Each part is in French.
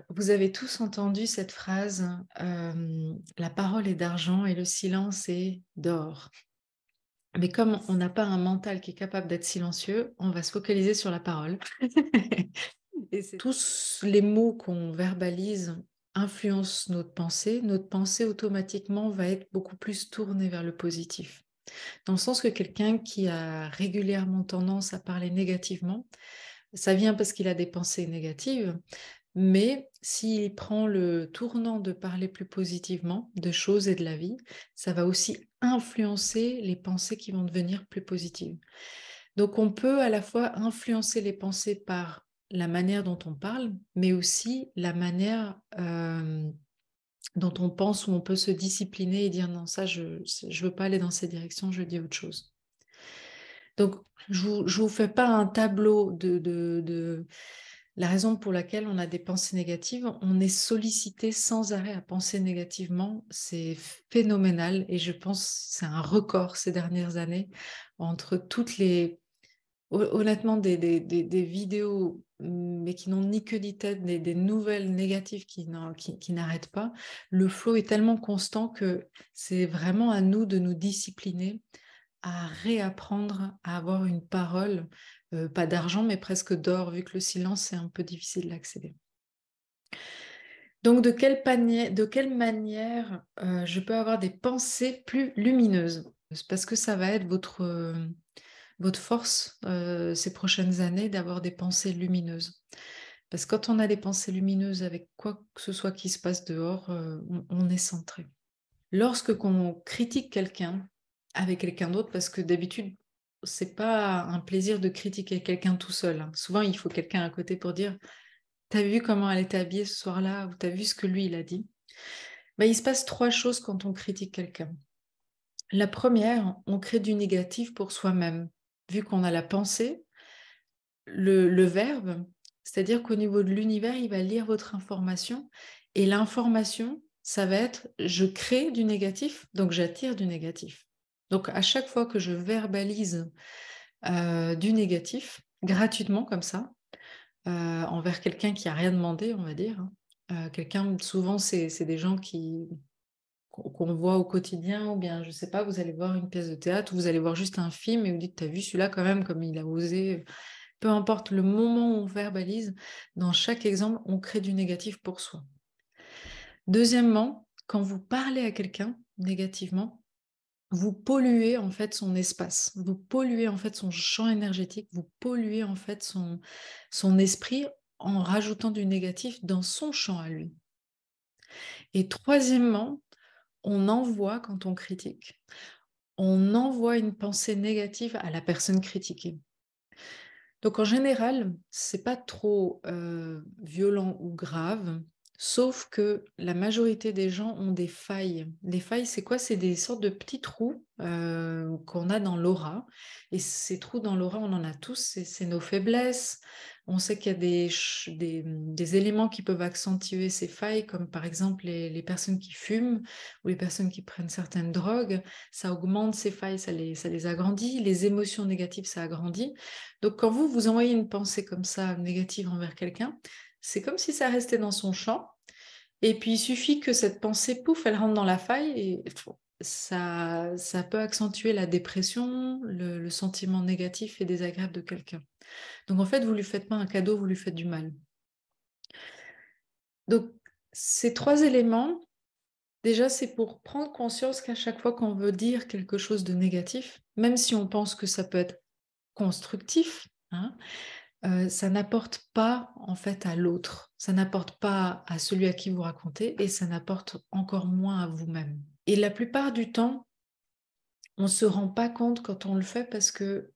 Vous avez tous entendu cette phrase, la parole est d'argent et le silence est d'or. Mais comme on n'a pas un mental qui est capable d'être silencieux, on va se focaliser sur la parole. Et tous les mots qu'on verbalise influencent notre pensée. Notre pensée automatiquement va être beaucoup plus tournée vers le positif. Dans le sens que quelqu'un qui a régulièrement tendance à parler négativement, ça vient parce qu'il a des pensées négatives. Mais s'il prend le tournant de parler plus positivement de choses et de la vie, ça va aussi influencer les pensées qui vont devenir plus positives. Donc on peut à la fois influencer les pensées par la manière dont on parle, mais aussi la manière dont on pense, où on peut se discipliner et dire non, ça, je ne veux pas aller dans cette direction, je dis autre chose. Donc, je vous fais pas un tableau de la raison pour laquelle on a des pensées négatives. On est sollicité sans arrêt à penser négativement. C'est phénoménal et je pense que c'est un record ces dernières années entre toutes les... Honnêtement, des vidéos, mais qui n'ont ni queue ni tête, des nouvelles négatives qui n'arrêtent pas. Le flow est tellement constant que c'est vraiment à nous de nous discipliner à réapprendre à avoir une parole, pas d'argent, mais presque d'or, vu que le silence, c'est un peu difficile d'accéder. Donc, de quelle manière je peux avoir des pensées plus lumineuses? Parce que ça va être votre force ces prochaines années d'avoir des pensées lumineuses. Parce que quand on a des pensées lumineuses avec quoi que ce soit qui se passe dehors, on est centré. Lorsque on critique quelqu'un avec quelqu'un d'autre, parce que d'habitude, c'est pas un plaisir de critiquer quelqu'un tout seul, hein. Souvent, il faut quelqu'un à côté pour dire, t'as vu comment elle était habillée ce soir-là, ou t'as vu ce que lui, il a dit. Ben, il se passe trois choses quand on critique quelqu'un. La première, on crée du négatif pour soi-même. Vu qu'on a la pensée, le verbe, c'est-à-dire qu'au niveau de l'univers, il va lire votre information, et l'information, ça va être je crée du négatif, donc j'attire du négatif. Donc à chaque fois que je verbalise du négatif, gratuitement comme ça, envers quelqu'un qui a rien demandé, on va dire, hein. Quelqu'un, souvent c'est des gens qu'on voit au quotidien, ou bien je sais pas, vous allez voir une pièce de théâtre, ou vous allez voir juste un film et vous dites, t'as vu celui-là quand même, comme il a osé. Peu importe le moment où on verbalise, dans chaque exemple, on crée du négatif pour soi. Deuxièmement, quand vous parlez à quelqu'un négativement, vous polluez en fait son espace, vous polluez en fait son champ énergétique, vous polluez en fait son esprit en rajoutant du négatif dans son champ à lui. Et troisièmement, on envoie, quand on critique, on envoie une pensée négative à la personne critiquée. Donc en général, c'est pas trop violent ou grave, sauf que la majorité des gens ont des failles. Les failles, c'est quoi? C'est des sortes de petits trous qu'on a dans l'aura. Et ces trous dans l'aura, on en a tous, c'est nos faiblesses. On sait qu'il y a des éléments qui peuvent accentuer ces failles, comme par exemple les personnes qui fument ou les personnes qui prennent certaines drogues. Ça augmente ces failles, ça les agrandit. Les émotions négatives, ça agrandit. Donc, quand vous envoyez une pensée comme ça, négative envers quelqu'un, c'est comme si ça restait dans son champ. Et puis, il suffit que cette pensée, pouf, elle rentre dans la faille et ça peut accentuer la dépression, le sentiment négatif et désagréable de quelqu'un. Donc, en fait, vous lui faites pas un cadeau, vous lui faites du mal. Donc, ces trois éléments, déjà, c'est pour prendre conscience qu'à chaque fois qu'on veut dire quelque chose de négatif, même si on pense que ça peut être constructif, hein, ça n'apporte pas en fait à l'autre, ça n'apporte pas à celui à qui vous racontez et ça n'apporte encore moins à vous-même. Et la plupart du temps, on ne se rend pas compte quand on le fait parce que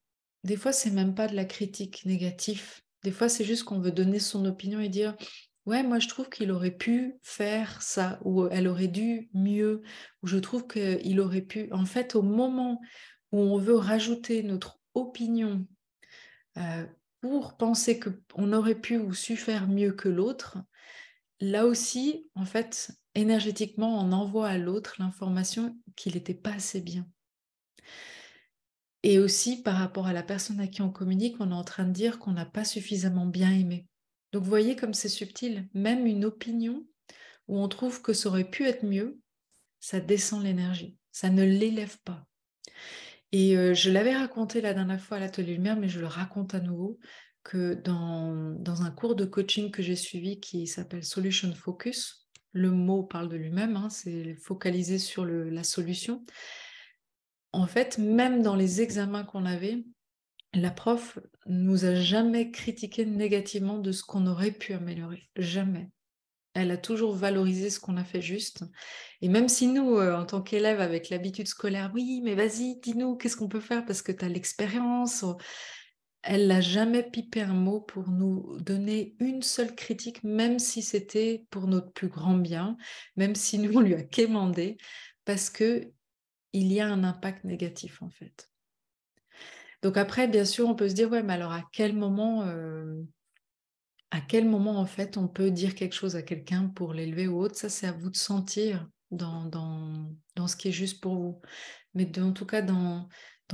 des fois, c'est même pas de la critique négative. Des fois, c'est juste qu'on veut donner son opinion et dire ouais, moi je trouve qu'il aurait pu faire ça ou elle aurait dû mieux ou je trouve qu'il aurait pu. En fait, au moment où on veut rajouter notre opinion euh, pour penser qu'on aurait pu ou su faire mieux que l'autre, là aussi, en fait, énergétiquement, on envoie à l'autre l'information qu'il n'était pas assez bien. Et aussi, par rapport à la personne à qui on communique, on est en train de dire qu'on n'a pas suffisamment bien aimé. Donc, vous voyez comme c'est subtil. Même une opinion où on trouve que ça aurait pu être mieux, ça descend l'énergie. Ça ne l'élève pas. Et je l'avais raconté la dernière fois à l'atelier lumière, mais je le raconte à nouveau, que dans un cours de coaching que j'ai suivi qui s'appelle Solution Focus, le mot parle de lui-même, hein, c'est focaliser sur la solution. En fait, même dans les examens qu'on avait, la prof nous a jamais critiqué négativement de ce qu'on aurait pu améliorer. Jamais. Elle a toujours valorisé ce qu'on a fait juste. Et même si nous, en tant qu'élèves, avec l'habitude scolaire, oui, mais vas-y, dis-nous, qu'est-ce qu'on peut faire parce que tu as l'expérience. Elle n'a jamais pipé un mot pour nous donner une seule critique, même si c'était pour notre plus grand bien, même si nous, on lui a quémandé, parce que il y a un impact négatif, en fait. Donc après, bien sûr, on peut se dire, ouais, mais alors à quel moment, en fait, on peut dire quelque chose à quelqu'un pour l'élever ou autre? Ça, c'est à vous de sentir dans ce qui est juste pour vous. Mais en tout cas, dans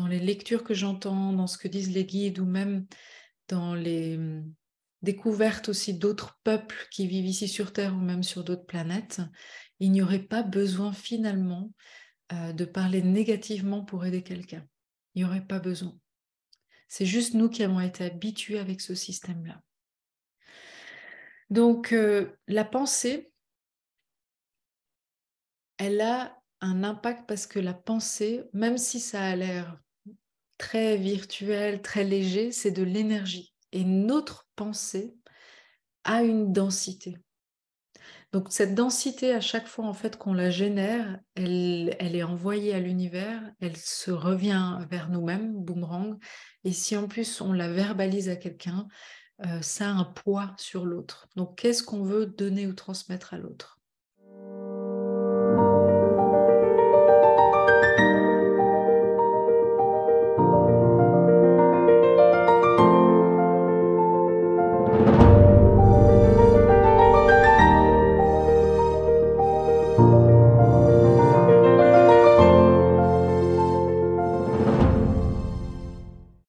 les lectures que j'entends, dans ce que disent les guides ou même dans les découvertes aussi d'autres peuples qui vivent ici sur Terre ou même sur d'autres planètes, il n'y aurait pas besoin finalement de parler négativement pour aider quelqu'un. Il n'y aurait pas besoin. C'est juste nous qui avons été habitués avec ce système-là. Donc, la pensée, elle a un impact parce que la pensée, même si ça a l'air très virtuel, très léger, c'est de l'énergie. Et notre pensée a une densité. Donc, cette densité, à chaque fois en fait qu'on la génère, elle est envoyée à l'univers, elle se revient vers nous-mêmes, boomerang. Et si en plus on la verbalise à quelqu'un, ça a un poids sur l'autre. Donc, qu'est-ce qu'on veut donner ou transmettre à l'autre?